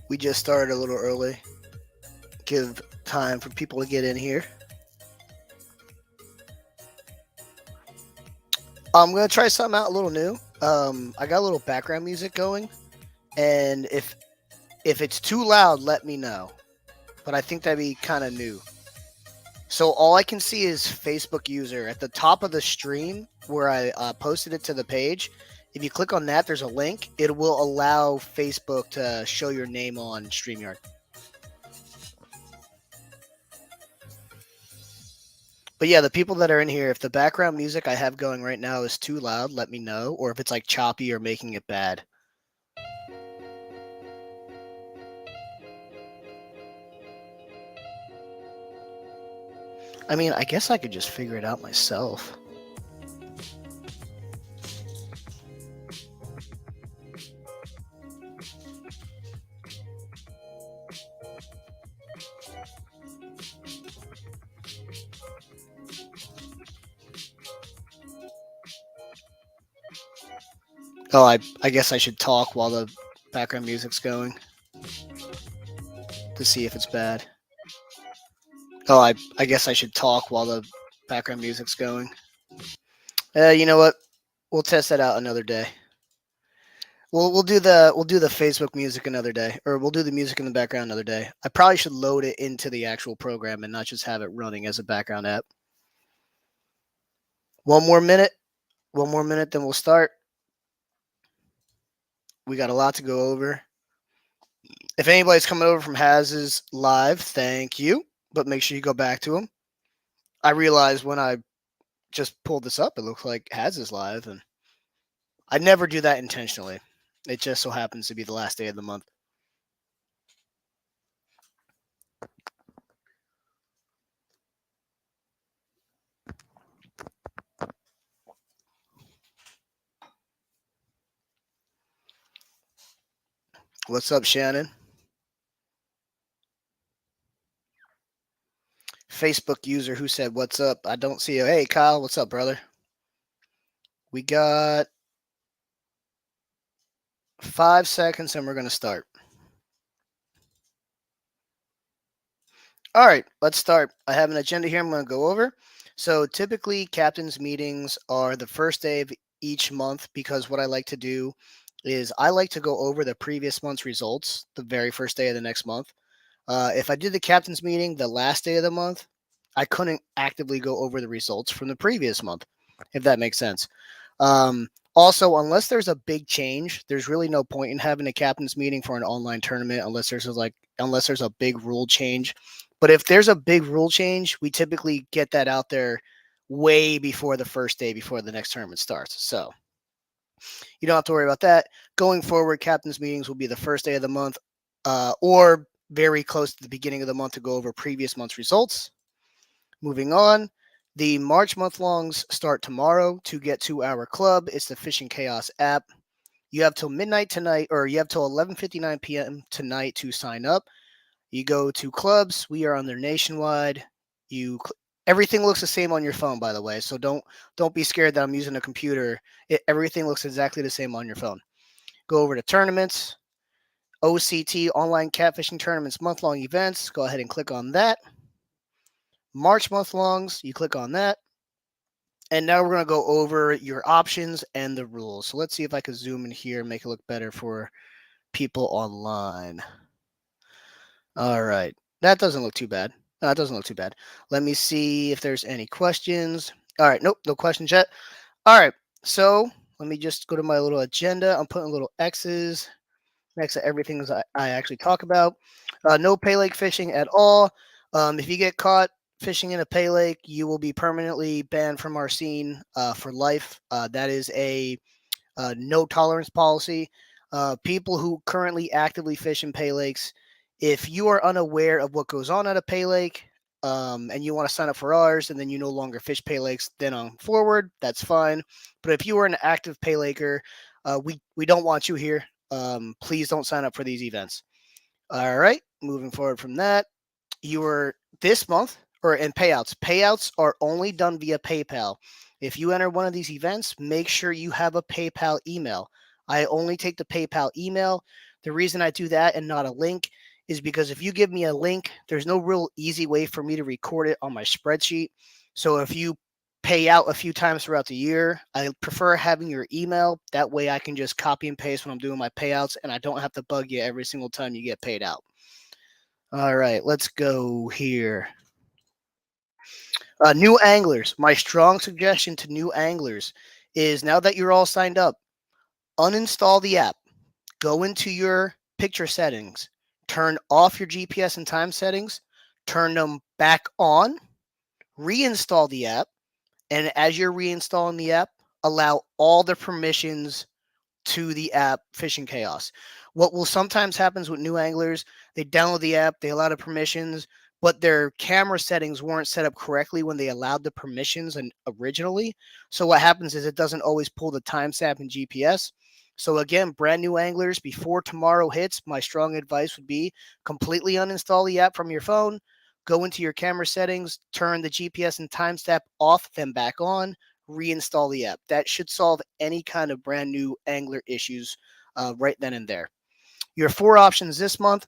We just started a little early. Give time for people to get in here. I'm gonna try something out a little new. I got a little background music going, and if it's too loud, let me know. But I think that'd be kind of new. So all I can see is Facebook user at the top of the stream where I posted it to the page. If you click on that, there's a link. It will allow Facebook to show your name on StreamYard. But yeah, the people that are in here, if the background music I have going right now is too loud, let me know. Or if it's like choppy or making it bad. I mean, I guess I could just figure it out myself. Oh, I guess I should talk while the background music's going to see if it's bad. Oh, I guess I should talk while the background music's going. You know what? We'll test that out another day. We'll do the Facebook music another day, or we'll do the music in the background another day. I probably should load it into the actual program and not just have it running as a background app. One more minute. One more minute, then we'll start. We got a lot to go over. If anybody's coming over from Haz's live, thank you. But make sure you go back to him. I realized when I just pulled this up, it looks like Haz is live, and I never do that intentionally. It just so happens to be the last day of the month. What's up, Shannon? Facebook user who said, "What's up?" I don't see you. Hey, Kyle, what's up, brother? We got 5 seconds and we're going to start. All right, let's start. I have an agenda here I'm going to go over. So typically, captain's meetings are the first day of each month because what I like to do is I like to go over the previous month's results the very first day of the next month. If I did the captain's meeting the last day of the month, I couldn't actively go over the results from the previous month, if that makes sense. Also, unless there's a big change, there's really no point in having a captain's meeting for an online tournament unless there's a big rule change. But if there's a big rule change, we typically get that out there way before the first day before the next tournament starts. So you don't have to worry about that. Going forward, captain's meetings will be the first day of the month or very close to the beginning of the month to go over previous month's results. Moving on, the March month longs start tomorrow to get to our club. It's the Fishing Chaos app. You have till midnight tonight, or you have till 11:59 p.m. tonight to sign up. You go to clubs. We are on there nationwide. Everything looks the same on your phone, by the way. So don't be scared that I'm using a computer. Everything looks exactly the same on your phone. Go over to tournaments, OCT online catfishing tournaments month long events. Go ahead and click on that. March month longs, you click on that. And now we're going to go over your options and the rules. So let's see if I can zoom in here and make it look better for people online. All right. That doesn't look too bad. No, it doesn't look too bad. Let me see if there's any questions. All right. Nope. No questions yet. All right. So let me just go to my little agenda. I'm putting little X's next to everything I actually talk about. No pay lake fishing at all. If you get caught fishing in a pay lake, you will be permanently banned from our scene for life. That is a no tolerance policy. People who currently actively fish in pay lakes, if you are unaware of what goes on at a pay lake and you want to sign up for ours and then you no longer fish pay lakes, then on forward, that's fine. But if you are an active pay laker, we don't want you here. Please don't sign up for these events. All right, moving forward from that, this month or in payouts. Payouts are only done via PayPal. If you enter one of these events, make sure you have a PayPal email. I only take the PayPal email. The reason I do that and not a link is because if you give me a link, there's no real easy way for me to record it on my spreadsheet. So if you pay out a few times throughout the year, I prefer having your email. That way I can just copy and paste when I'm doing my payouts and I don't have to bug you every single time you get paid out. All right, let's go here. New anglers. My strong suggestion to new anglers is now that you're all signed up, uninstall the app, go into your picture settings, turn off your GPS and time settings, turn them back on, reinstall the app, and as you're reinstalling the app, allow all the permissions to the app Fishing Chaos. What will sometimes happens with new anglers, they download the app, they allow the permissions, but their camera settings weren't set up correctly when they allowed the permissions and originally. So what happens is it doesn't always pull the timestamp and GPS. So again, brand new anglers, before tomorrow hits, my strong advice would be completely uninstall the app from your phone, go into your camera settings, turn the GPS and timestamp off, then back on, reinstall the app. That should solve any kind of brand new angler issues right then and there. Your 4 options this month: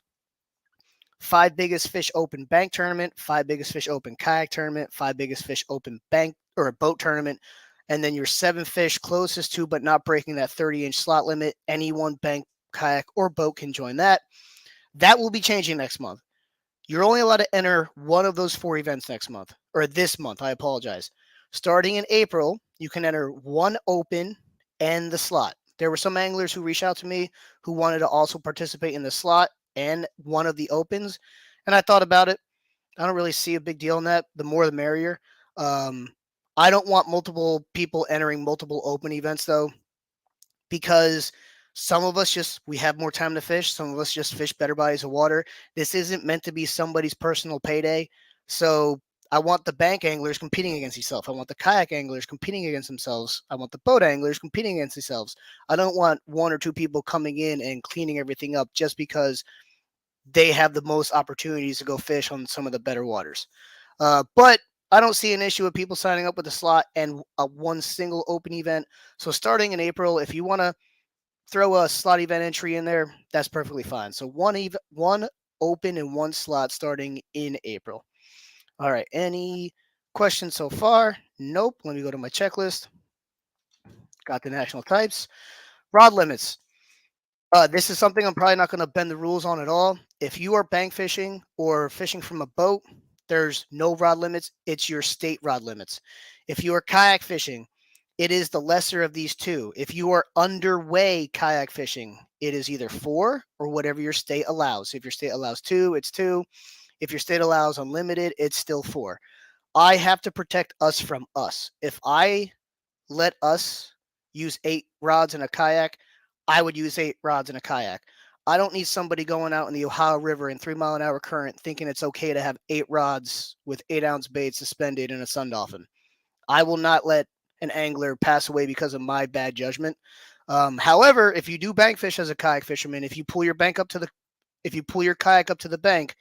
5 biggest fish open bank tournament, 5 biggest fish open kayak tournament, 5 biggest fish open bank or boat tournament, and then your 7 fish closest to but not breaking that 30-inch slot limit. Any one bank, kayak, or boat can join that. That will be changing next month. You're only allowed to enter one of those 4 events next month, or this month, I apologize. Starting in April, you can enter one open and the slot. There were some anglers who reached out to me who wanted to also participate in the slot and one of the opens. And I thought about it. I don't really see a big deal in that. The more the merrier. Um, I don't want multiple people entering multiple open events though, because some of us we have more time to fish. Some of us just fish better bodies of water. This isn't meant to be somebody's personal payday. So I want the bank anglers competing against themselves. I want the kayak anglers competing against themselves. I want the boat anglers competing against themselves. I don't want 1 or 2 people coming in and cleaning everything up just because they have the most opportunities to go fish on some of the better waters. But I don't see an issue with people signing up with a slot and one single open event. So starting in April, if you want to throw a slot event entry in there, that's perfectly fine. So one open and one slot starting in April. All right. Any questions so far? Nope. Let me go to my checklist. Got the national types. Rod limits. This is something I'm probably not going to bend the rules on at all. If you are bank fishing or fishing from a boat, there's no rod limits. It's your state rod limits. If you are kayak fishing, it is the lesser of these two. If you are underway kayak fishing, it is either 4 or whatever your state allows. If your state allows 2, it's 2. If your state allows unlimited, it's still 4. I have to protect us from us. If I let us use 8 rods in a kayak, I would use 8 rods in a kayak. I don't need somebody going out in the Ohio River in 3-mile-an-hour current thinking it's okay to have 8 rods with 8-ounce bait suspended in a sun dolphin. I will not let an angler pass away because of my bad judgment. However, if you do bank fish as a kayak fisherman, if you pull your kayak up to the bank,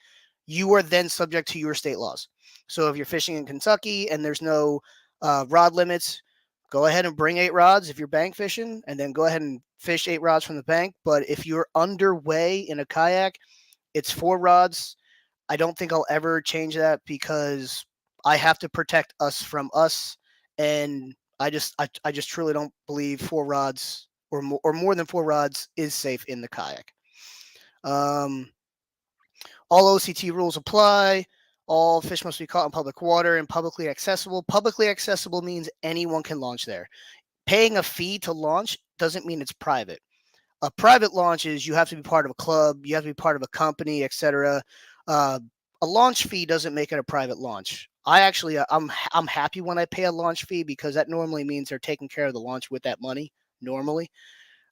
you are then subject to your state laws. So if you're fishing in Kentucky and there's no rod limits, go ahead and bring 8 rods if you're bank fishing, and then go ahead and fish 8 rods from the bank. But if you're underway in a kayak, it's 4 rods. I don't think I'll ever change that because I have to protect us from us, and I just truly don't believe 4 rods or more than 4 rods is safe in the kayak. All OCT rules apply. All fish must be caught in public water and publicly accessible. Publicly accessible means anyone can launch there. Paying a fee to launch doesn't mean it's private. A private launch is you have to be part of a club, you have to be part of a company, etc. A launch fee doesn't make it a private launch. I'm happy when I pay a launch fee because that normally means they're taking care of the launch with that money. Normally,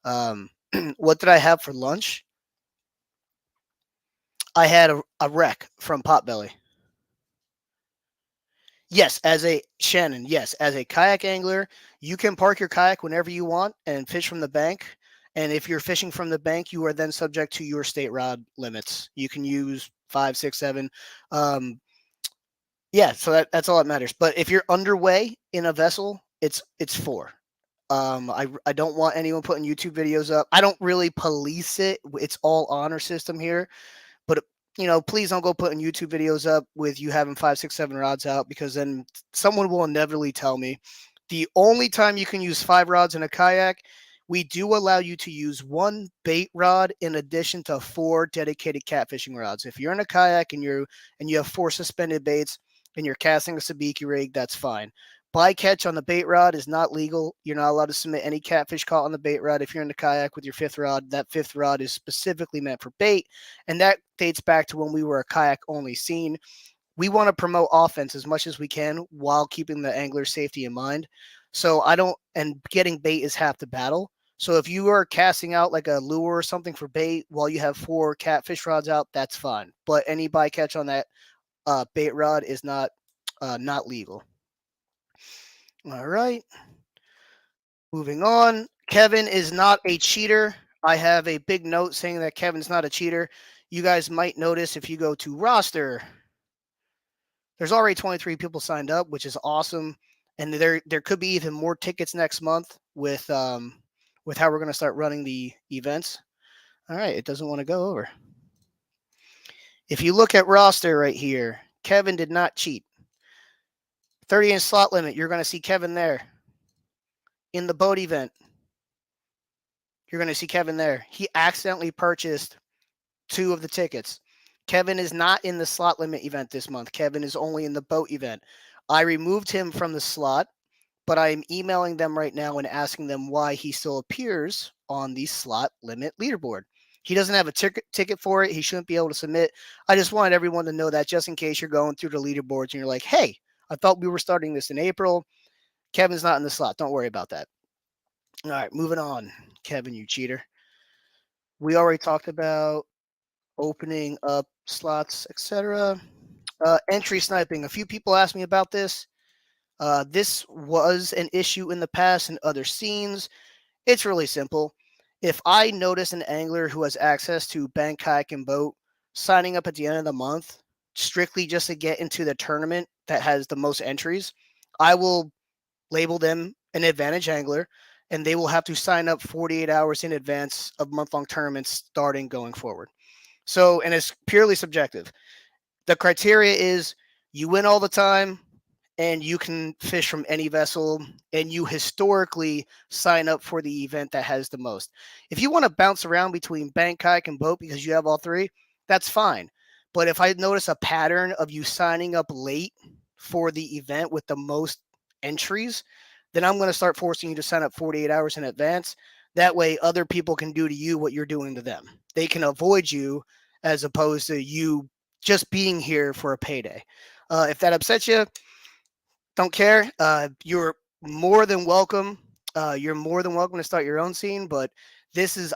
what did I have for lunch? I had a wreck from Potbelly. Yes, as a Shannon, yes, as a kayak angler, you can park your kayak whenever you want and fish from the bank. And if you're fishing from the bank, you are then subject to your state rod limits. You can use 5, 6, 7. Yeah, so that's all that matters. But if you're underway in a vessel, it's 4. I don't want anyone putting YouTube videos up. I don't really police it. It's all honor system here. But please don't go putting YouTube videos up with you having 5, 6, 7 rods out, because then someone will inevitably tell me. The only time you can use 5 rods in a kayak, we do allow you to use 1 bait rod in addition to 4 dedicated catfishing rods. If you're in a kayak and you have 4 suspended baits and you're casting a sabiki rig, that's fine. Bycatch on the bait rod is not legal. You're not allowed to submit any catfish caught on the bait rod. If you're in the kayak with your 5th rod, that 5th rod is specifically meant for bait. And that dates back to when we were a kayak only scene. We want to promote offense as much as we can while keeping the angler's safety in mind. So and getting bait is half the battle. So if you are casting out like a lure or something for bait while you have 4 catfish rods out, that's fine. But any bycatch on that bait rod is not legal. All right. Moving on. Kevin is not a cheater. I have a big note saying that Kevin's not a cheater. You guys might notice if you go to roster, there's already 23 people signed up, which is awesome. And there could be even more tickets next month with how we're going to start running the events. All right, it doesn't want to go over. If you look at roster right here, Kevin did not cheat. 30-inch slot limit, you're going to see Kevin there. In the boat event, you're going to see Kevin there. He accidentally purchased 2 of the tickets. Kevin is not in the slot limit event this month. Kevin is only in the boat event. I removed him from the slot, but I'm emailing them right now and asking them why he still appears on the slot limit leaderboard. He doesn't have a ticket for it. He shouldn't be able to submit. I just wanted everyone to know that, just in case you're going through the leaderboards and you're like, hey, I thought we were starting this in April. Kevin's not in the slot. Don't worry about that. All right, moving on. Kevin, you cheater. We already talked about opening up slots, etc. Entry sniping. A few people asked me about this. This was an issue in the past in other scenes. It's really simple. If I notice an angler who has access to bank, kayak, and boat signing up at the end of the month, strictly just to get into the tournament that has the most entries, I will label them an advantage angler, and they will have to sign up 48 hours in advance of month-long tournaments starting going forward. So, and it's purely subjective. The criteria is you win all the time and you can fish from any vessel, and you historically sign up for the event that has the most. If you want to bounce around between bank, kayak, and boat because you have all 3, that's fine. But if I notice a pattern of you signing up late for the event with the most entries, then I'm going to start forcing you to sign up 48 hours in advance. That way other people can do to you what you're doing to them. They can avoid you as opposed to you just being here for a payday. If that upsets you, don't care. You're more than welcome. You're more than welcome to start your own scene, but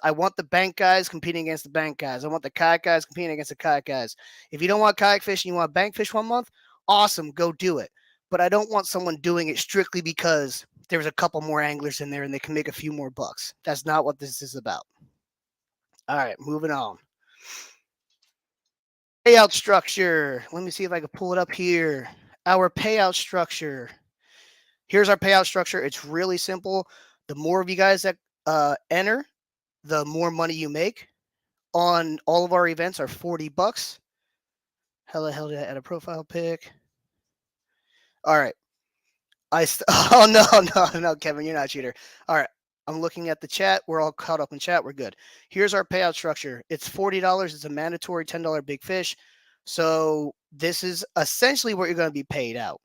I want the bank guys competing against the bank guys. I want the kayak guys competing against the kayak guys. If you don't want kayak fish and you want bank fish one month, awesome, go do it. But I don't want someone doing it strictly because there's a couple more anglers in there and they can make a few more bucks. That's not what this is about. All right, moving on. Payout structure. Let me see if I can pull it up here. Our payout structure. Here's our payout structure. It's really simple. The more of you guys that enter, the more money you make. On all of our events are $40. How the hell did I add a profile pic? All right. Oh no, Kevin, you're not a cheater. All right. I'm looking at the chat. We're all caught up in chat. We're good. Here's our payout structure. It's $40. It's a mandatory $10 big fish. So this is essentially what you're going to be paid out.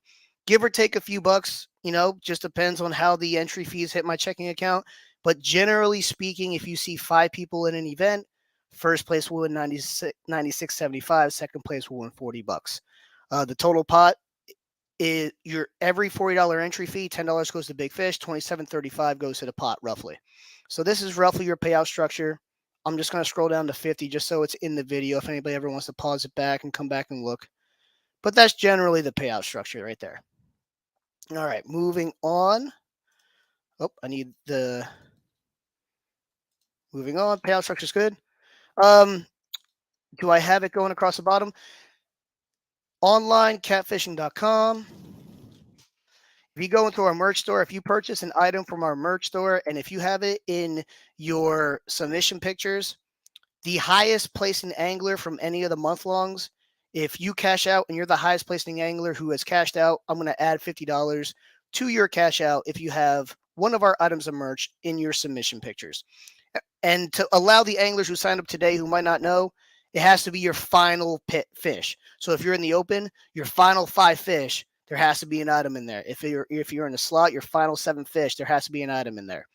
Give or take a few bucks, just depends on how the entry fees hit my checking account. But generally speaking, if you see 5 people in an event, first place will win $96.75. Second place will win $40. The total pot is your every $40 entry fee, $10 goes to big fish, $27.35 goes to the pot roughly. So this is roughly your payout structure. I'm just going to scroll down to 50 just so it's in the video if anybody ever wants to pause it back and come back and look. But that's generally the payout structure right there. All right, moving on. Oh, I need the Moving on. Payout structure is good. Do I have it going across the bottom? Onlinecatfishing.com. If you go into our merch store, if you purchase an item from our merch store, and if you have it in your submission pictures, the highest placing angler from any of the month longs, if you cash out and you're the highest placing angler who has cashed out, I'm going to add $50 to your cash out if you have one of our items of merch in your submission pictures. And to allow the anglers who signed up today who might not know, it has to be your final pit fish. So if you're in the open, your final 5 fish, there has to be an item in there. If you're in the slot, your final 7 fish, there has to be an item in there.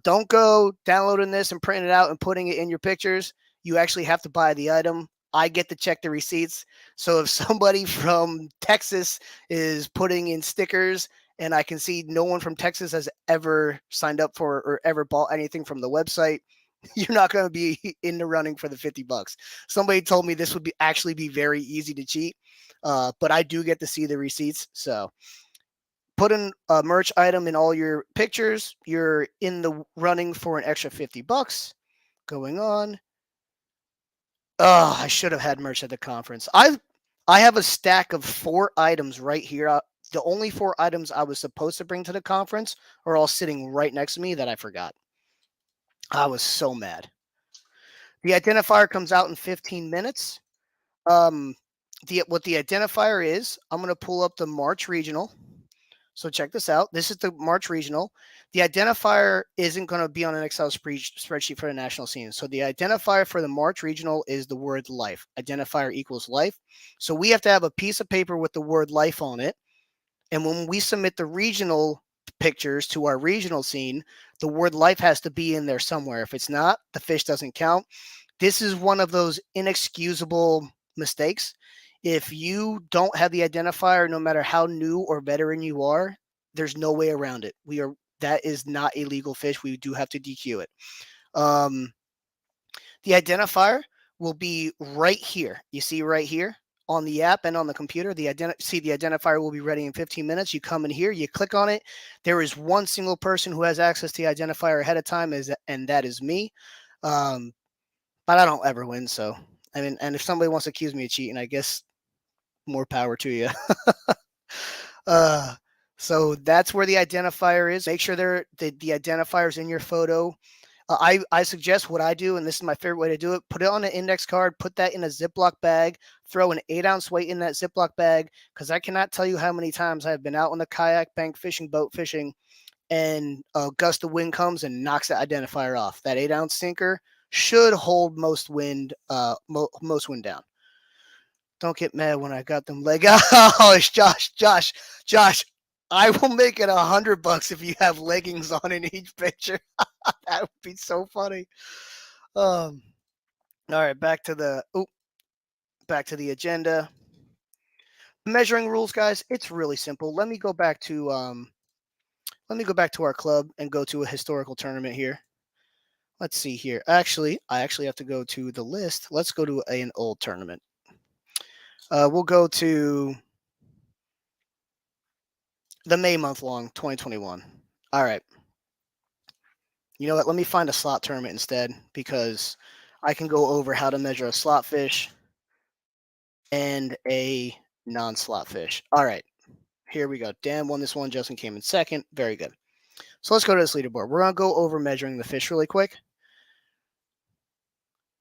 Don't go downloading this and printing it out and putting it in your pictures. You actually have to buy the item. I get to check the receipts. So if somebody from Texas is putting in stickers and I can see no one from Texas has ever signed up for or ever bought anything from the website, you're not going to be in the running for the $50. Somebody told me this would be actually be very easy to cheat, but I do get to see the receipts. So put in a merch item in all your pictures. You're in the running for an extra $50. Going on. Oh, I should have had merch at the conference. I have a stack of 4 items right here. The only 4 items I was supposed to bring to the conference are all sitting right next to me that I forgot. I was so mad. The identifier comes out in 15 minutes. What the identifier is, I'm going to pull up the March regional. So check this out. This is the March regional. The identifier isn't going to be on an Excel spreadsheet for the national scene. So the identifier for the March regional is the word life. Identifier equals life. So we have to have a piece of paper with the word life on it. And when we submit the regional pictures to our regional scene, the word life has to be in there somewhere. If it's not, the fish doesn't count. This is one of those inexcusable mistakes. If you don't have the identifier, no matter how new or veteran you are, there's no way around it. That is not a legal fish. We do have to DQ it. The identifier will be right here. You see right here on the app and on the computer. The identifier will be ready in 15 minutes. You come in here, you click on it. There is one single person who has access to the identifier ahead of time, and that is me. But I don't ever win, so I mean, and if somebody wants to accuse me of cheating, I guess more power to you. So that's where the identifier is. Make sure the identifier is in your photo. I suggest what I do, and this is my favorite way to do it. Put it on an index card, put that in a Ziploc bag, throw an 8-ounce weight in that Ziploc bag, because I cannot tell you how many times I've been out on the kayak, bank fishing, boat fishing, and a gust of wind comes and knocks that identifier off. That 8-ounce sinker should hold most wind down. Don't get mad when I got them leg. Oh, it's Josh. I will make it $100 if you have leggings on in each picture. That would be so funny. All right, back to the agenda. Measuring rules, guys. It's really simple. Let me go back to our club and go to a historical tournament here. Let's see here. Actually, I have to go to the list. Let's go to an old tournament. We'll go to the May month long 2021. All right. You know what? Let me find a slot tournament instead, because I can go over how to measure a slot fish and a non-slot fish. All right. Here we go. Dan won this one. Justin came in second. Very good. So let's go to this leaderboard. We're going to go over measuring the fish really quick.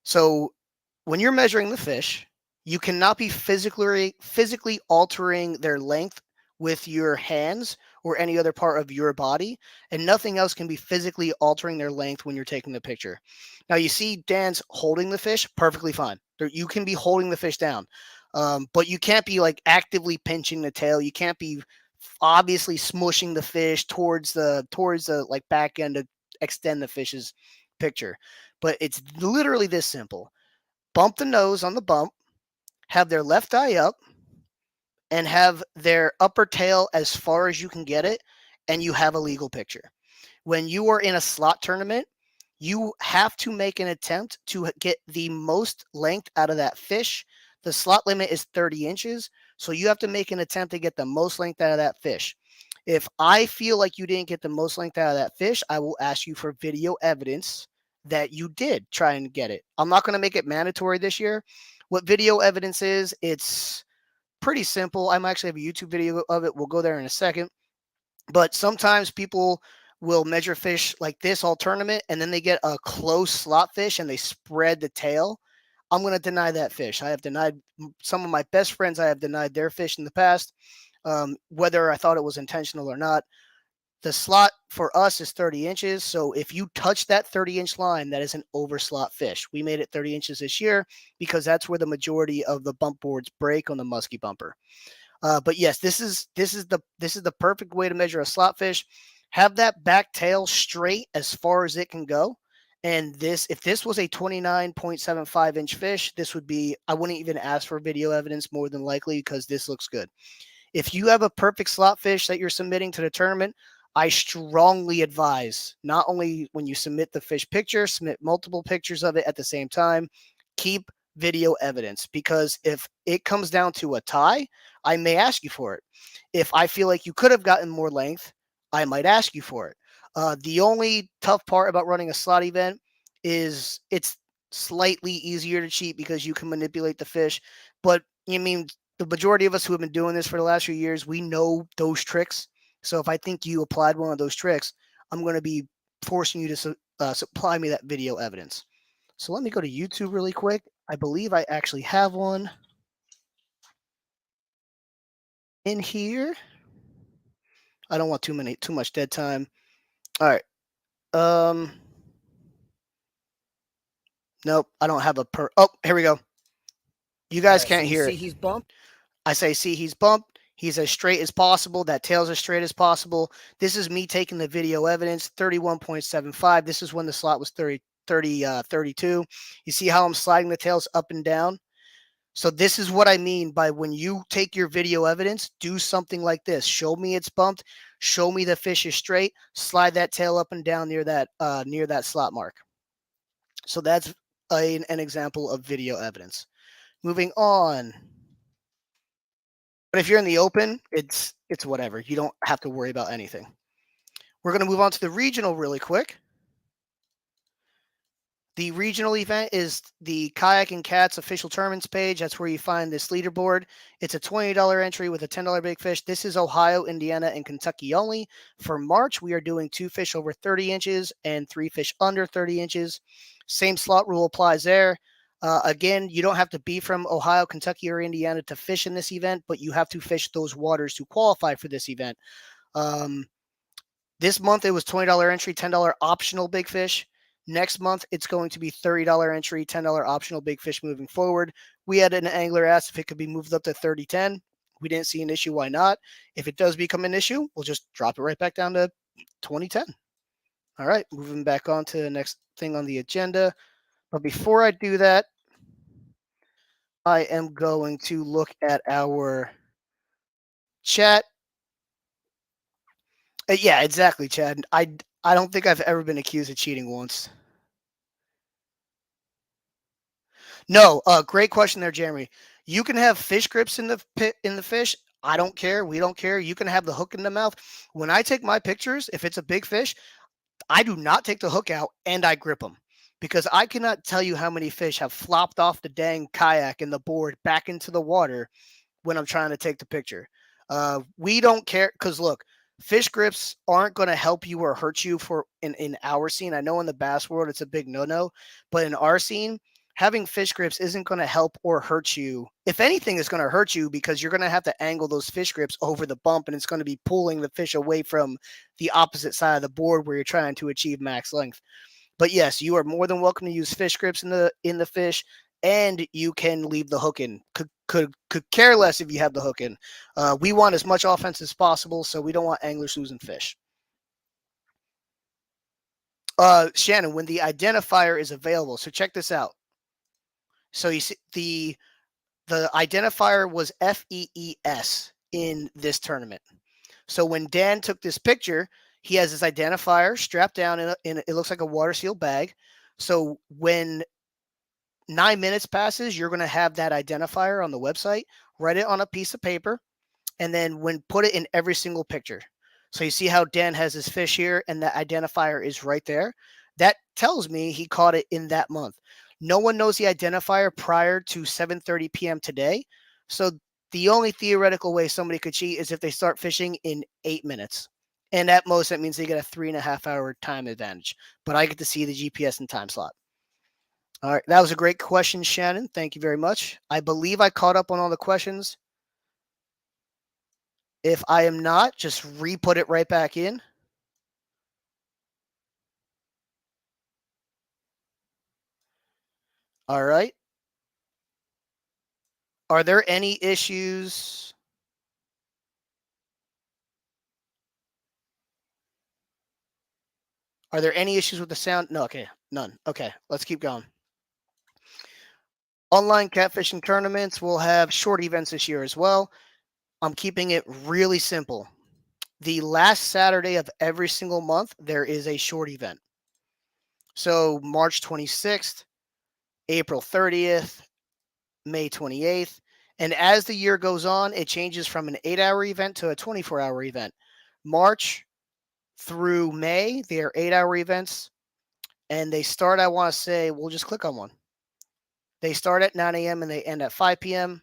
So when you're measuring the fish, you cannot be physically altering their length with your hands or any other part of your body, and nothing else can be physically altering their length when you're taking the picture. Now you see Dan's holding the fish, perfectly fine. You can be holding the fish down, but you can't be like actively pinching the tail. You can't be obviously smushing the fish towards the like back end to extend the fish's picture. But it's literally this simple. Bump the nose on the bump, have their left eye up, and have their upper tail as far as you can get it, and you have a legal picture. When you are in a slot tournament, you have to make an attempt to get the most length out of that fish. The slot limit is 30 inches, so you have to make an attempt to get the most length out of that fish. If I feel like you didn't get the most length out of that fish, I will ask you for video evidence that you did try and get it. I'm not going to make it mandatory this year. What video evidence is, it's pretty simple. I might actually have a YouTube video of it. We'll go there in a second. But sometimes people will measure fish like this all tournament, and then they get a close slot fish and they spread the tail. I'm going to deny that fish. I have denied some of my best friends. I have denied their fish in the past, whether I thought it was intentional or not. The slot for us is 30 inches. So if you touch that 30-inch line, that is an overslot fish. We made it 30 inches this year because that's where the majority of the bump boards break on the musky bumper. But yes, this is the perfect way to measure a slot fish. Have that back tail straight as far as it can go. And if this was a 29.75-inch fish, this would be, I wouldn't even ask for video evidence more than likely because this looks good. If you have a perfect slot fish that you're submitting to the tournament, I strongly advise, not only when you submit the fish picture, submit multiple pictures of it at the same time, keep video evidence, because if it comes down to a tie, I may ask you for it. If I feel like you could have gotten more length, I might ask you for it. The only tough part about running a slot event is it's slightly easier to cheat because you can manipulate the fish. But I mean, the majority of us who have been doing this for the last few years, we know those tricks. So if I think you applied one of those tricks, I'm going to be forcing you to supply me that video evidence. So let me go to YouTube really quick. I believe I actually have one in here. I don't want too much dead time. All right. Nope, I don't have oh, here we go. You guys can't hear it. He's bumped. I say, see, he's bumped. He's as straight as possible. That tail's as straight as possible. This is me taking the video evidence, 31.75. This is when the slot was 32. You see how I'm sliding the tails up and down? So this is what I mean by when you take your video evidence, do something like this. Show me it's bumped. Show me the fish is straight. Slide that tail up and down near that slot mark. So that's an example of video evidence. Moving on. But if you're in the open, it's whatever. You don't have to worry about anything. We're going to move on to the regional really quick. The regional event is the Kayak and Cats official tournaments page. That's where you find this leaderboard. It's a $20 entry with a $10 big fish. This is Ohio, Indiana, and Kentucky only. For March, we are doing 2 fish over 30 inches and 3 fish under 30 inches. Same slot rule applies there. Again, you don't have to be from Ohio, Kentucky, or Indiana to fish in this event, but you have to fish those waters to qualify for this event. This month, it was $20 entry, $10 optional big fish. Next month, it's going to be $30 entry, $10 optional big fish moving forward. We had an angler ask if it could be moved up to $30.10. We didn't see an issue. Why not? If it does become an issue, we'll just drop it right back down to $20.10. All right, moving back on to the next thing on the agenda. But before I do that, I am going to look at our chat. Yeah, exactly, Chad. I don't think I've ever been accused of cheating once. No, great question there, Jeremy. You can have fish grips in the fish. I don't care. We don't care. You can have the hook in the mouth. When I take my pictures, if it's a big fish, I do not take the hook out and I grip them, because I cannot tell you how many fish have flopped off the dang kayak and the board back into the water when I'm trying to take the picture. We don't care, because look, fish grips aren't going to help you or hurt you in our scene. I know in the bass world it's a big no-no, but in our scene, having fish grips isn't going to help or hurt you. If anything, it's going to hurt you because you're going to have to angle those fish grips over the bump, and it's going to be pulling the fish away from the opposite side of the board where you're trying to achieve max length. But yes, you are more than welcome to use fish grips in the fish, and you can leave the hook in. Could care less if you have the hook in. We want as much offense as possible, so we don't want anglers losing fish. Shannon, when the identifier is available, so check this out. So you see the identifier was FEES in this tournament. So when Dan took this picture, he has his identifier strapped down in it looks like a water seal bag. So when 9 minutes passes, you're going to have that identifier on the website. Write it on a piece of paper, and then put it in every single picture. So you see how Dan has his fish here, and the identifier is right there. That tells me he caught it in that month. No one knows the identifier prior to 7:30 p.m. today. So the only theoretical way somebody could cheat is if they start fishing in 8 minutes. And at most, that means they get a 3.5 hour time advantage. But I get to see the GPS and time slot. All right. That was a great question, Shannon. Thank you very much. I believe I caught up on all the questions. If I am not, just re-put it right back in. All right. Are there any issues? Are there any issues with the sound? No, okay, none. Okay, let's keep going. Online catfishing tournaments will have short events this year as well. I'm keeping it really simple. The last Saturday of every single month, there is a short event. So March 26th, April 30th, May 28th. And as the year goes on, it changes from an 8-hour event to a 24-hour event. March through May, they are 8-hour events. And they start, I want to say, we'll just click on one. They start at 9 a.m. and they end at 5 p.m.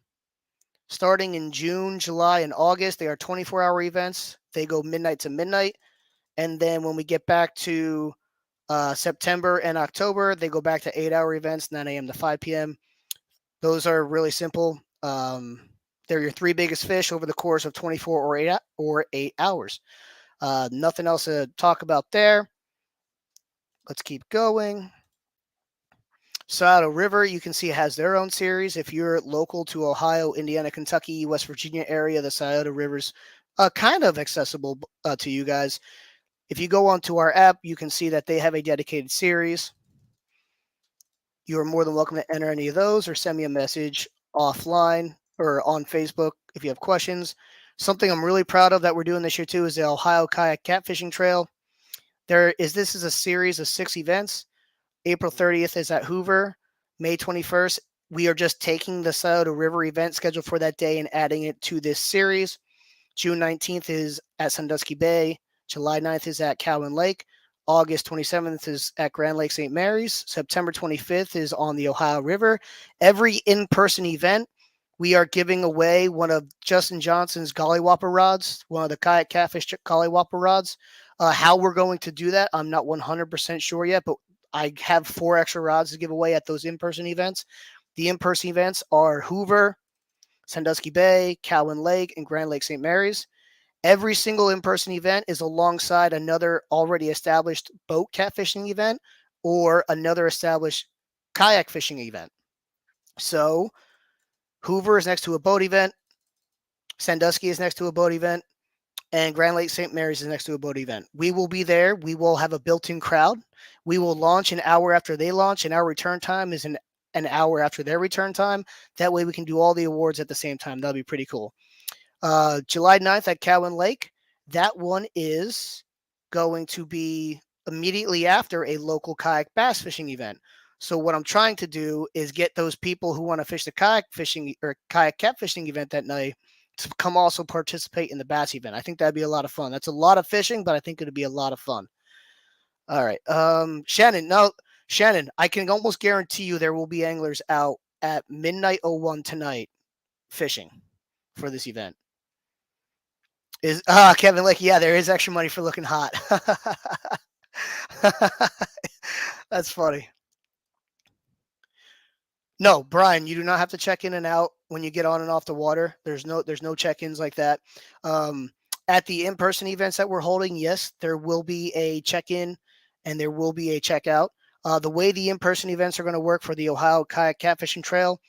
Starting in June, July, and August, they are 24-hour events. They go midnight to midnight. And then when we get back to September and October, they go back to 8-hour events, 9 a.m. to 5 p.m. Those are really simple. They're your three biggest fish over the course of 24 or 8 hours. Nothing else to talk about there. Let's keep going. Scioto River, you can see, has their own series. If you're local to Ohio, Indiana, Kentucky, West Virginia area, the Scioto River's kind of accessible to you guys. If you go onto our app, you can see that they have a dedicated series. You are more than welcome to enter any of those or send me a message offline or on Facebook if you have questions. Something I'm really proud of that we're doing this year too is the Ohio Kayak Catfishing Trail. This is a series of 6 events. April 30th is at Hoover. May 21st, we are just taking the Scioto River event scheduled for that day and adding it to this series. June 19th is at Sandusky Bay. July 9th is at Cowan Lake. August 27th is at Grand Lake St. Mary's. September 25th is on the Ohio River. Every in-person event, we are giving away one of Justin Johnson's Gollywhopper rods, one of the Kayak Catfish Gollywhopper rods. How we're going to do that, I'm not 100% sure yet, but I have 4 extra rods to give away at those in-person events. The in-person events are Hoover, Sandusky Bay, Cowan Lake, and Grand Lake St. Mary's. Every single in-person event is alongside another already established boat catfishing event or another established kayak fishing event. So Hoover is next to a boat event, Sandusky is next to a boat event, and Grand Lake St. Mary's is next to a boat event. We will be there. We will have a built-in crowd. We will launch an hour after they launch, and our return time is an hour after their return time. That way we can do all the awards at the same time. That'll be pretty cool. July 9th at Cowan Lake. That one is going to be immediately after a local kayak bass fishing event. So what I'm trying to do is get those people who want to fish the kayak fishing or kayak catfishing event that night to come also participate in the bass event. I think that'd be a lot of fun. That's a lot of fishing, but I think it'd be a lot of fun. All right. Shannon, no, Shannon, I can almost guarantee you there will be anglers out at midnight 01 tonight fishing for this event. Is Kevin like, yeah, there is extra money for looking hot. That's funny. No, Brian, you do not have to check in and out when you get on and off the water. There's no check-ins like that. At the in-person events that we're holding, yes, there will be a check-in and there will be a checkout. The way the in-person events are going to work for the Ohio Kayak Catfishing Trail,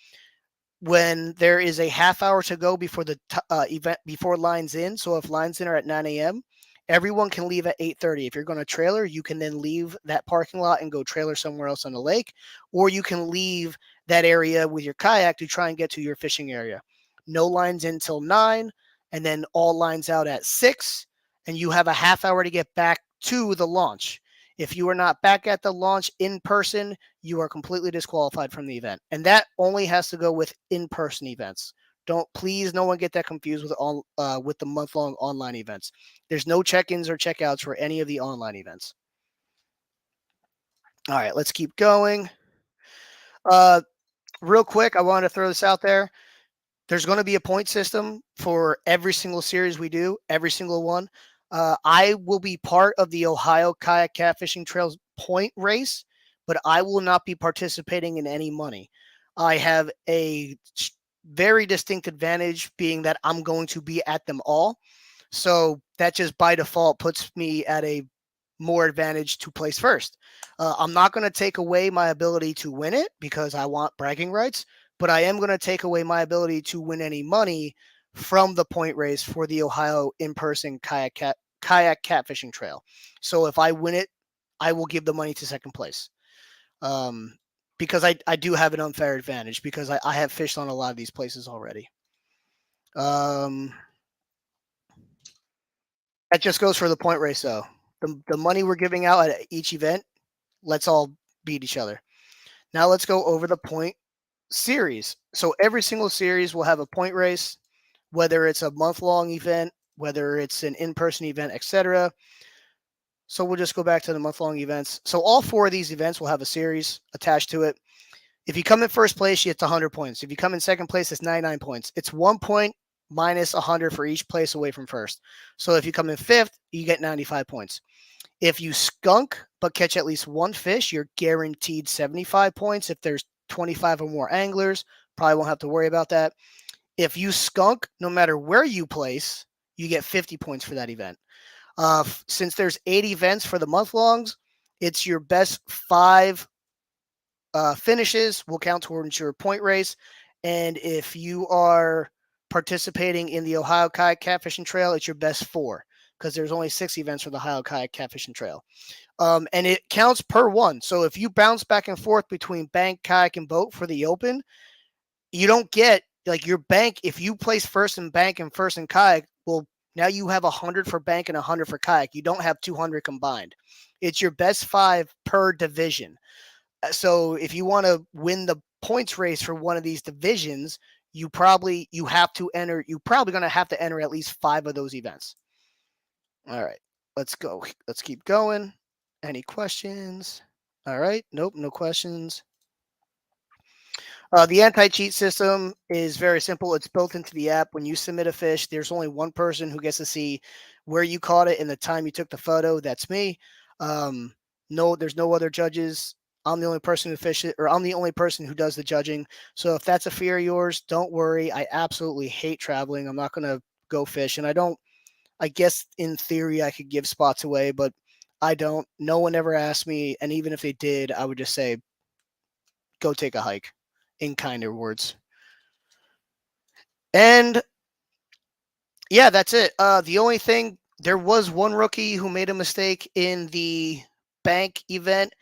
when there is a half hour to go before the event, before lines in. So if lines in are at 9 a.m., everyone can leave at 8:30. If you're going to trailer, you can then leave that parking lot and go trailer somewhere else on the lake, or you can leave that area with your kayak to try and get to your fishing area. No lines in till 9, and then all lines out at 6, and you have a half hour to get back to the launch. If you are not back at the launch in person, you are completely disqualified from the event. And that only has to go with in-person events. Please, no one get that confused with the month-long online events. There's no check-ins or check-outs for any of the online events. All right, let's keep going. Uh, Real quick, I wanted to throw this out there. There's going to be a point system for every single series we do, every single one. I will be part of the Ohio Kayak Catfishing Trails point race, but I will not be participating in any money. I have a very distinct advantage being that I'm going to be at them all. So that just by default puts me at a more advantage to place first. I'm not going to take away my ability to win it because I want bragging rights, but I am going to take away my ability to win any money from the point race for the Ohio in-person kayak catfishing trail. So if I win it, I will give the money to second place. Um, because I do have an unfair advantage because I have fished on a lot of these places already. Um, that just goes for the point race, though. The money we're giving out at each event, let's all beat each other. Now let's go over the point series. So every single series will have a point race, whether it's a month-long event, whether it's an in-person event, etc. So we'll just go back to the month-long events. So all four of these events will have a series attached to it. If you come in first place, it's 100 points. If you come in second place, it's 99 points. It's 1 point minus 100 for each place away from first. So if you come in fifth, you get 95 points. If you skunk but catch at least one fish, you're guaranteed 75 points. If there's 25 or more anglers, probably won't have to worry about that. If you skunk, no matter where you place, you get 50 points for that event. Since there's 8 events for the month longs, it's your best 5 finishes will count towards your point race. And if you are participating in the Ohio Kayak Catfishing Trail, it's your best 4 because there's only 6 events for the Ohio Kayak Catfishing Trail. And it counts per one. So if you bounce back and forth between bank, kayak, and boat for the open, you don't get like your bank. If you place first in bank and first in kayak, well, now you have 100 for bank and 100 for kayak. You don't have 200 combined. It's your best 5 per division. So if you want to win the points race for one of these divisions, you probably have to enter. You're probably going to have to enter at least 5 of those events. All right, let's go. Let's keep going. Any questions? All right. Nope, no questions. The anti-cheat system is very simple. It's built into the app. When you submit a fish, there's only one person who gets to see where you caught it and the time you took the photo. That's me. No, there's no other judges. I'm the only person who fish it, or I'm the only person who does the judging. So if that's a fear of yours, don't worry. I absolutely hate traveling. I'm not going to go fish, and I don't. I guess in theory I could give spots away, but I don't. No one ever asked me, and even if they did, I would just say, go take a hike in kinder words. And yeah, that's it. The only thing, there was one rookie who made a mistake in the bank event.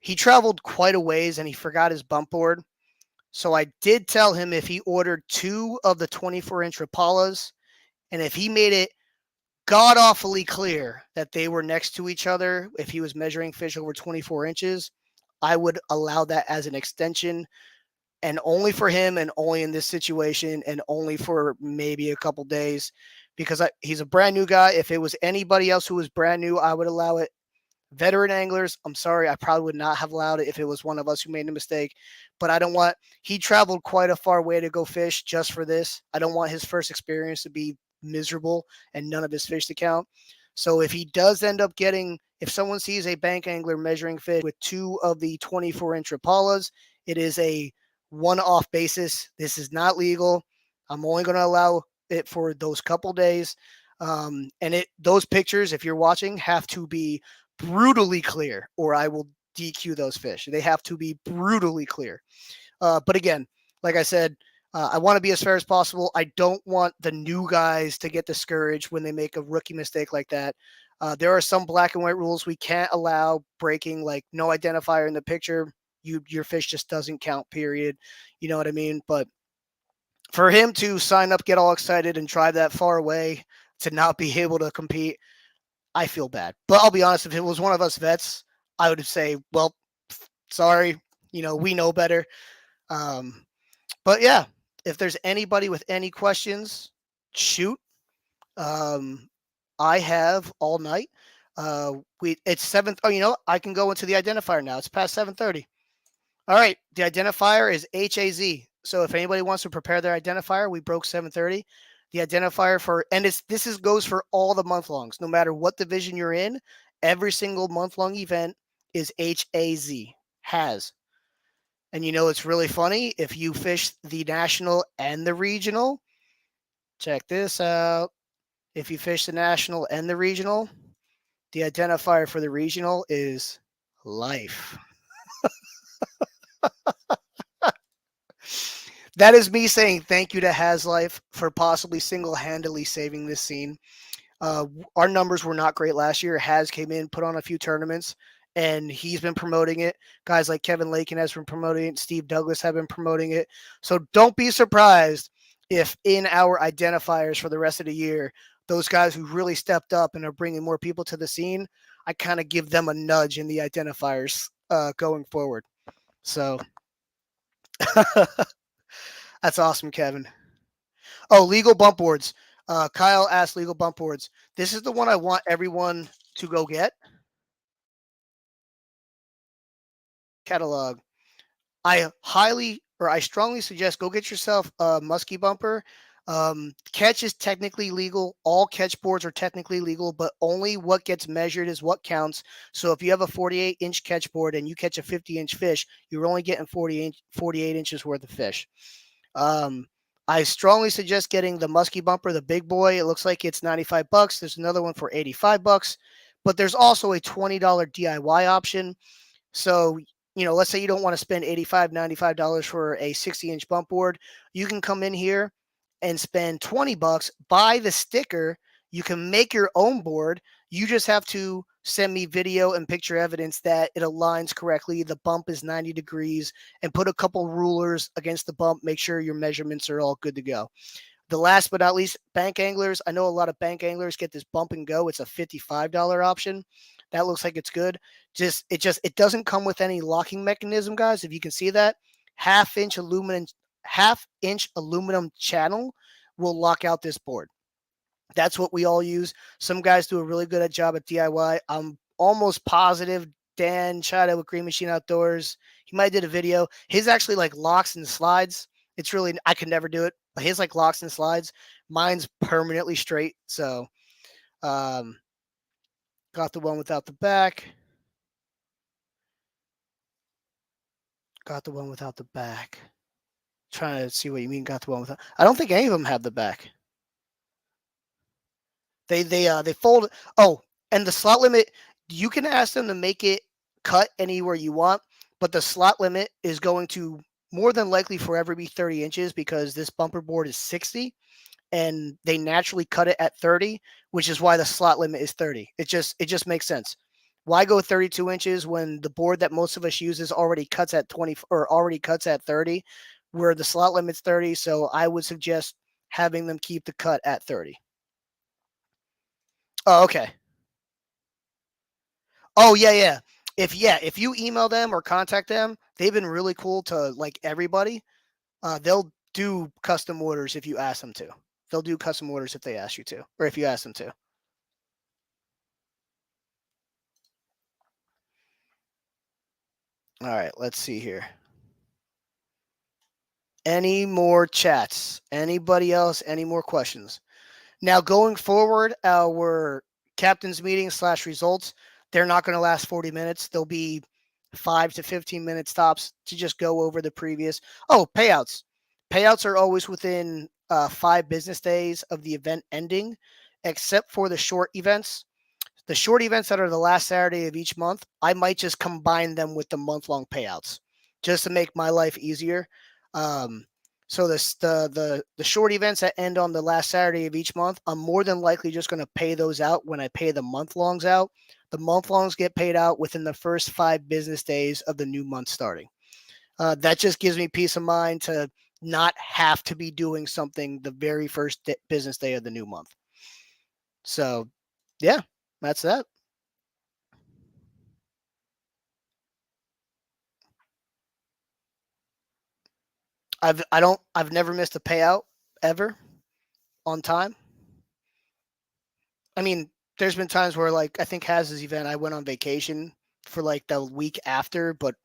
He traveled quite a ways and he forgot his bump board. So I did tell him if he ordered 2 of the 24-inch Rapalas, and if he made it god awfully clear that they were next to each other, if he was measuring fish over 24 inches, I would allow that as an extension, and only for him and only in this situation and only for maybe a couple days, because he's a brand new guy. If it was anybody else who was brand new, I would allow it. Veteran anglers, I'm sorry, I probably would not have allowed it if it was one of us who made a mistake, but I don't want, he traveled quite a far way to go fish just for this. I don't want his first experience to be miserable and none of his fish to count. So if he does end up getting, if someone sees a bank angler measuring fish with 2 of the 24-inch Rapalas, it is a one-off basis. This is not legal. I'm only going to allow it for those couple days. And those pictures, if you're watching, have to be brutally clear, or I will DQ those fish. They have to be brutally clear. But again, like I said, I want to be as fair as possible. I don't want the new guys to get discouraged when they make a rookie mistake like that. There are some black and white rules we can't allow breaking, like no identifier in the picture. Your fish just doesn't count, period. You know what I mean? But for him to sign up, get all excited, and drive that far away to not be able to compete, I feel bad. But I'll be honest, if it was one of us vets, I would say, well, sorry, we know better. But yeah, if there's anybody with any questions, shoot. I have all night. It's 7. Oh, I can go into the identifier now. It's past 7:30. All right, the identifier is HAZ. So if anybody wants to prepare their identifier, we broke 7:30. The identifier for, and this goes for all the month longs, no matter what division you're in. Every single month long event is HAZ, has. And it's really funny if you fish the national and the regional. Check this out. If you fish the national and the regional, the identifier for the regional is life. That is me saying thank you to Has Life for possibly single-handedly saving this scene. Our numbers were not great last year. Has came in, put on a few tournaments, and he's been promoting it. Guys like Kevin Lakin has been promoting it. Steve Douglas have been promoting it. So don't be surprised if in our identifiers for the rest of the year, those guys who really stepped up and are bringing more people to the scene, I kind of give them a nudge in the identifiers going forward. So that's awesome, Kevin. Oh, legal bump boards. Kyle asked legal bump boards. This is the one I want everyone to go get. Catalog. I strongly suggest go get yourself a muskie bumper. Catch is technically legal. All catch boards are technically legal, but only what gets measured is what counts. So if you have a 48-inch catch board and you catch a 50-inch fish, you're only getting 48 inches worth of fish. I strongly suggest getting the muskie bumper, the big boy. It looks like it's $95. There's another one for $85, but there's also a $20 DIY option. So, let's say you don't want to spend $85, $95 for a 60-inch bump board. You can come in here and spend $20, buy the sticker. You can make your own board. You just have to send me video and picture evidence that it aligns correctly. The bump is 90 degrees, and put a couple rulers against the bump. Make sure your measurements are all good to go. The last but not least, bank anglers. I know a lot of bank anglers get this bump and go. It's a $55 option. That looks like it's good. It doesn't come with any locking mechanism, guys. If you can see that, half-inch aluminum channel will lock out this board. That's what we all use. Some guys do a really good job at DIY. I'm almost positive Dan Chida with Green Machine Outdoors, he might did a video. His actually like locks and slides. It's really, I could never do it, but his like locks and slides. Mine's permanently straight. So, got the one without the back. Got the one without the back. Trying to see what you mean. Got the one without. I don't think any of them have the back. They fold. Oh, and the slot limit. You can ask them to make it cut anywhere you want, but the slot limit is going to more than likely forever be 30 inches because this bumper board is 60, and they naturally cut it at 30, which is why the slot limit is 30. It just makes sense. Why go 32 inches when the board that most of us uses already cuts at 20 or already cuts at 30, where the slot limit's 30? So I would suggest having them keep the cut at 30. Oh, okay. Oh, yeah. If you email them or contact them, they've been really cool to like everybody. They'll do custom orders if you ask them to. They'll do custom orders if they ask you to, or if you ask them to. All right, let's see here. Any more chats? Anybody else? Any more questions? Now, going forward, our captain's meeting / results, they're not going to last 40 minutes. They'll be 5 to 15 minutes tops to just go over the previous. Oh, payouts. Payouts are always within 5 business days of the event ending, except for the short events. The short events that are the last Saturday of each month, I might just combine them with the month-long payouts just to make my life easier. Um, so the short events that end on the last Saturday of each month, I'm more than likely just going to pay those out when I pay the month-longs out. The month-longs get paid out within the first 5 business days of the new month starting. That just gives me peace of mind to not have to be doing something the very first business day of the new month. So, yeah, that's that. I've never missed a payout ever on time. I mean, there's been times where, like, I think Haz's event, I went on vacation for like the week after, but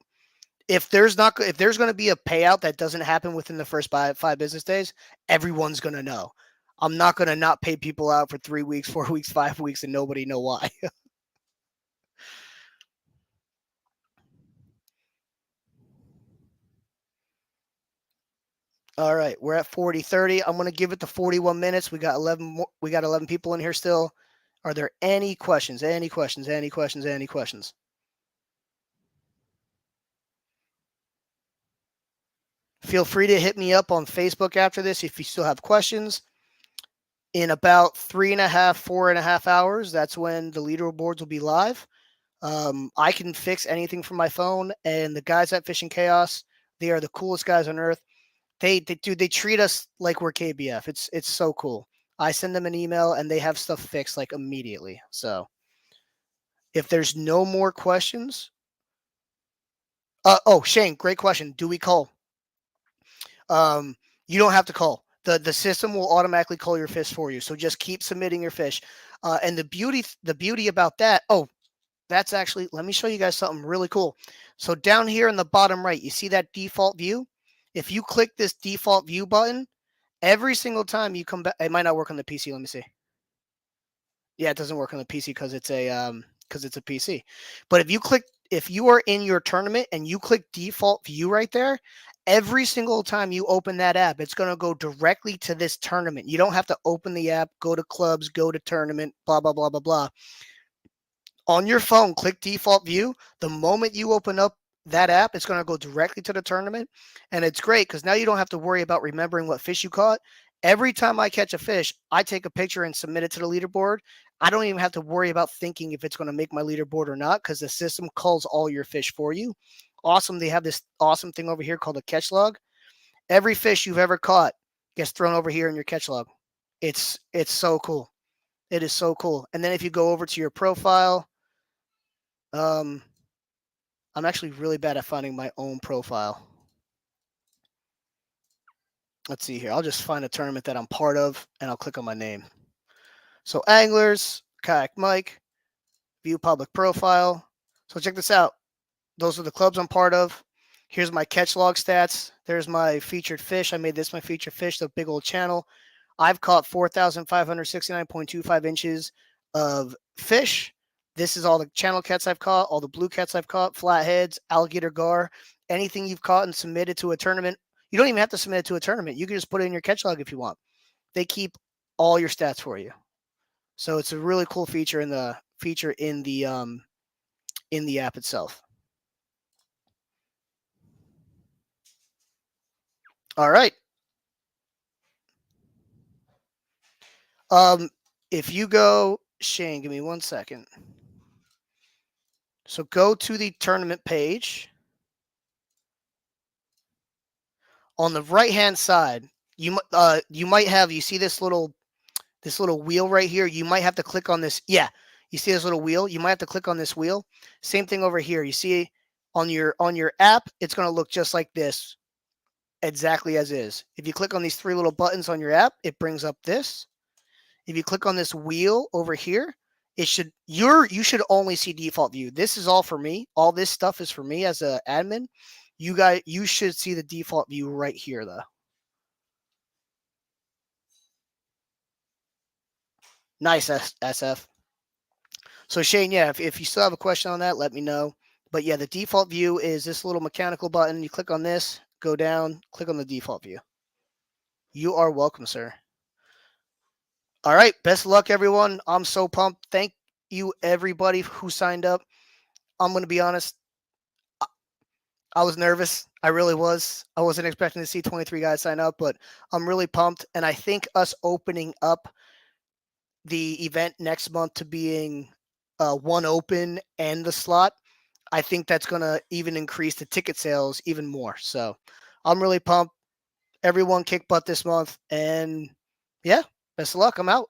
if there's going to be a payout that doesn't happen within the first 5 business days, everyone's going to know. I'm not going to not pay people out for 3 weeks, 4 weeks, 5 weeks, and nobody know why. All right, we're at 40:30. I'm going to give it to 41 minutes. We got 11 more, we got 11 people in here still. Are there any questions? Any questions? Any questions? Any questions? Feel free to hit me up on Facebook after this if you still have questions. In about 3.5, 4.5 hours, that's when the leaderboards will be live. I can fix anything from my phone, and the guys at Fishing Chaos, they are the coolest guys on earth. They treat us like we're KBF. It's so cool. I send them an email and they have stuff fixed like immediately. So if there's no more questions, Shane, great question. Do we call? You don't have to call. The system will automatically call your fish for you. So just keep submitting your fish. And the beauty about that, that's actually, let me show you guys something really cool. So down here in the bottom right, you see that default view? If you click this default view button, every single time you come back, it might not work on the PC. Let me see. Yeah, it doesn't work on the PC because it's a PC. But if you are in your tournament and you click default view right there, every single time you open that app, it's going to go directly to this tournament. You don't have to open the app, go to clubs, go to tournament, blah, blah, blah, blah, blah. On your phone, click default view. The moment you open up that app, it's going to go directly to the tournament. And it's great because now you don't have to worry about remembering what fish you caught. Every time I catch a fish, I take a picture and submit it to the leaderboard. I don't even have to worry about thinking if it's going to make my leaderboard or not because the system calls all your fish for you. Awesome. They have this awesome thing over here called a catch log. Every fish you've ever caught gets thrown over here in your catch log. It's so cool. It is so cool. And then if you go over to your profile, I'm actually really bad at finding my own profile. Let's see here. I'll just find a tournament that I'm part of, and I'll click on my name. So Anglers, Kayak Mike, view public profile. So check this out. Those are the clubs I'm part of. Here's my catch log stats. There's my featured fish. I made this my featured fish, the big old channel. I've caught 4,569.25 inches of fish. This is all the channel cats I've caught, all the blue cats I've caught, flatheads, alligator gar, anything you've caught and submitted to a tournament. You don't even have to submit it to a tournament. You can just put it in your catch log if you want. They keep all your stats for you. So it's a really cool feature in the app itself. All right. If you go, Shane, give me 1 second. So go to the tournament page. On the right-hand side, you might have, you see this little wheel right here. You might have to click on this. Yeah, you see this little wheel. You might have to click on this wheel. Same thing over here. You see on your app, it's going to look just like this, exactly as is. If you click on these 3 little buttons on your app, it brings up this. If you click on this wheel over here, you should only see default view. This is all for me. All this stuff is for me as an admin. You should see the default view right here though. Nice, SF. So Shane, yeah, if you still have a question on that, let me know. But yeah, the default view is this little mechanical button. You click on this, go down, click on the default view. You are welcome, sir. All right, best of luck, everyone. I'm so pumped. Thank you, everybody who signed up. I'm going to be honest. I was nervous. I really was. I wasn't expecting to see 23 guys sign up, but I'm really pumped. And I think us opening up the event next month to being one open and the slot, I think that's going to even increase the ticket sales even more. So I'm really pumped. Everyone kick butt this month. And yeah, best of luck. I'm out.